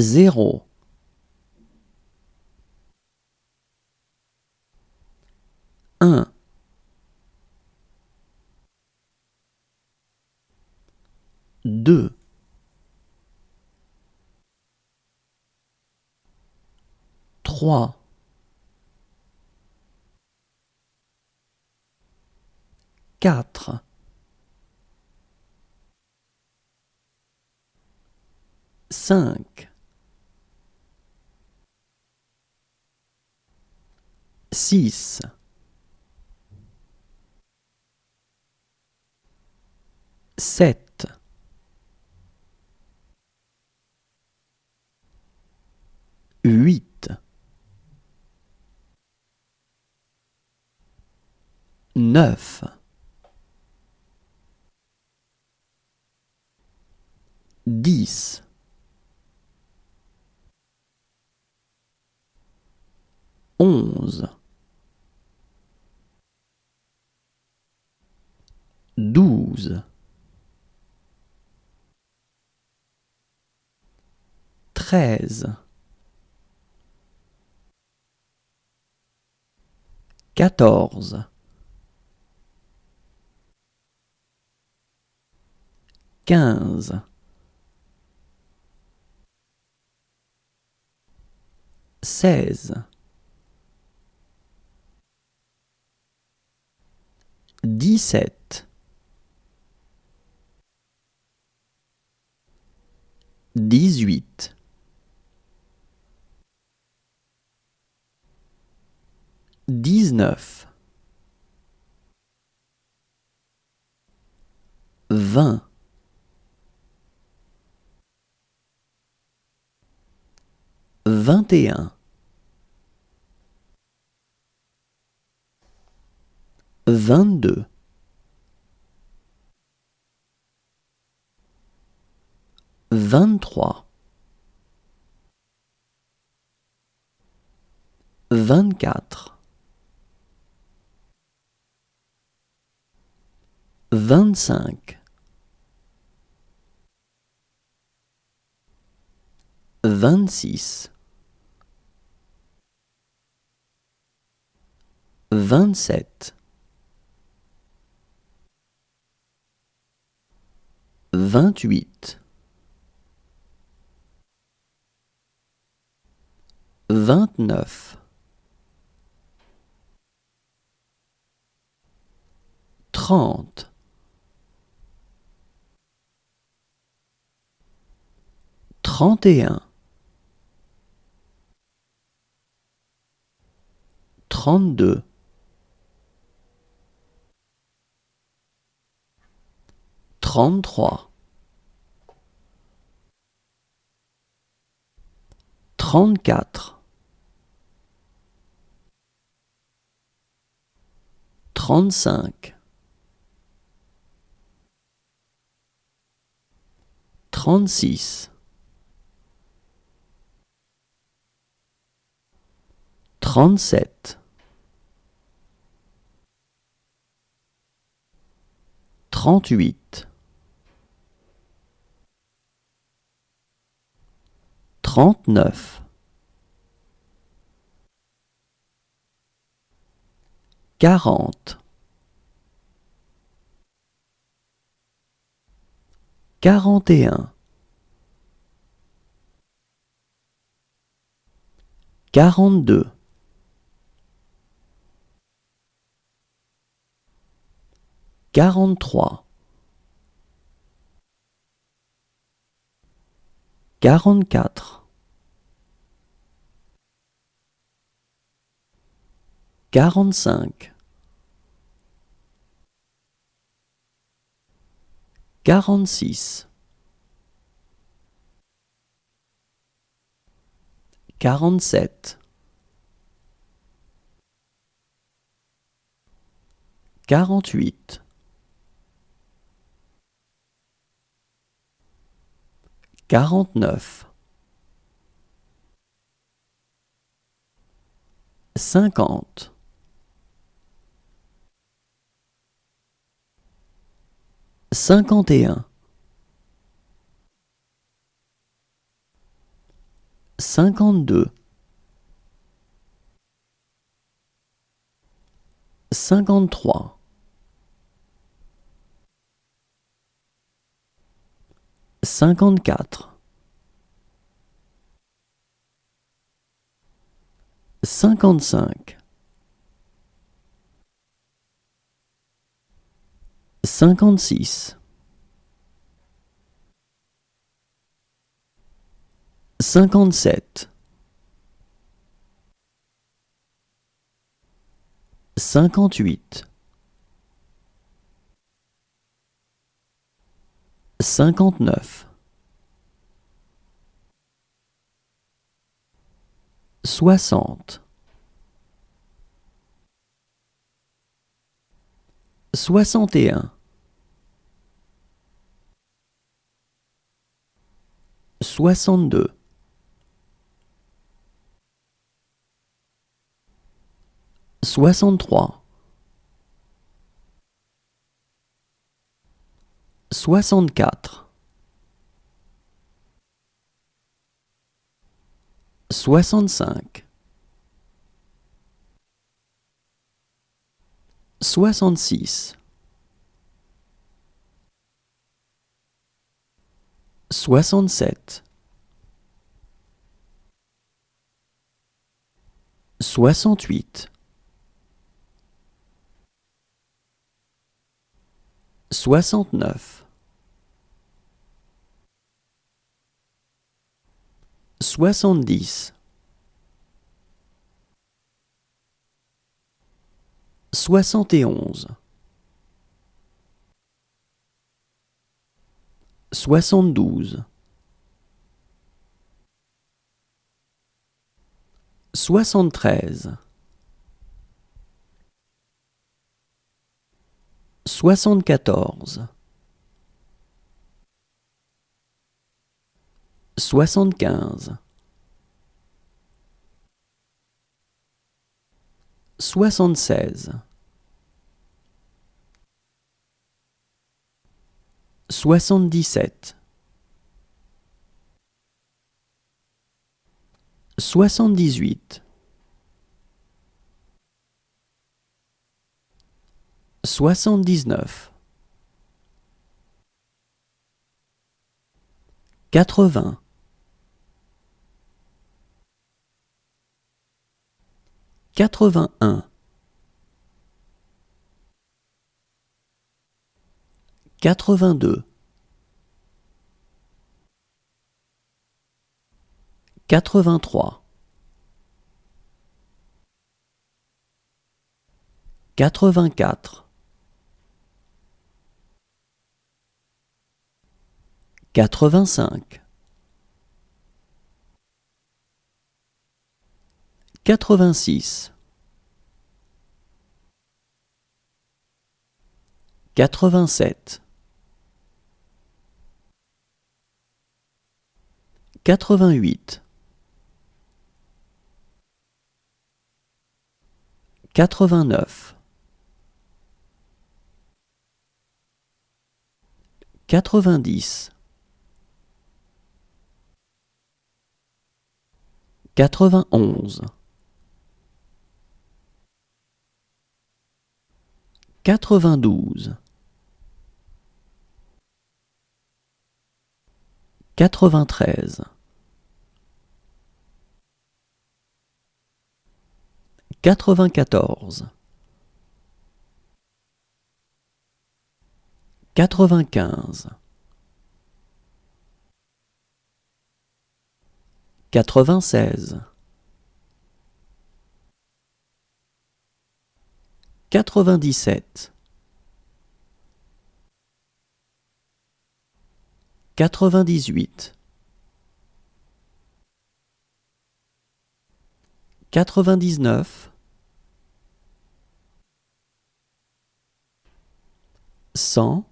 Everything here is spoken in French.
0, 1, 2, 3, 4, 5, 6, 7, 8, 9, 10, 11, 12, 13, 14, 15, 16, 17, 18, 19, 20, 21, 22, 23, 24, 25, 26, 27, 28, 29, 30, 31, 32, 33, 34, 35, 36, 37, 38, 39, 40, 41, 42, 43, 44, 45, 46, 47, 48, 49, 50, 51, 52, 53, 54, 55, 56, 57, 58, 59, 60, 61, 62, 63, 64, 65, 66, 67, 68, 69, 70, 71, 72, 73, 74, 75, 76, 77, 78, 79, 80, 81, 82, 83, 84, 85, 86, 87, 88, 89, 90, 91, 92, 93, 94, 95, 96, 97, 98, 99, 100,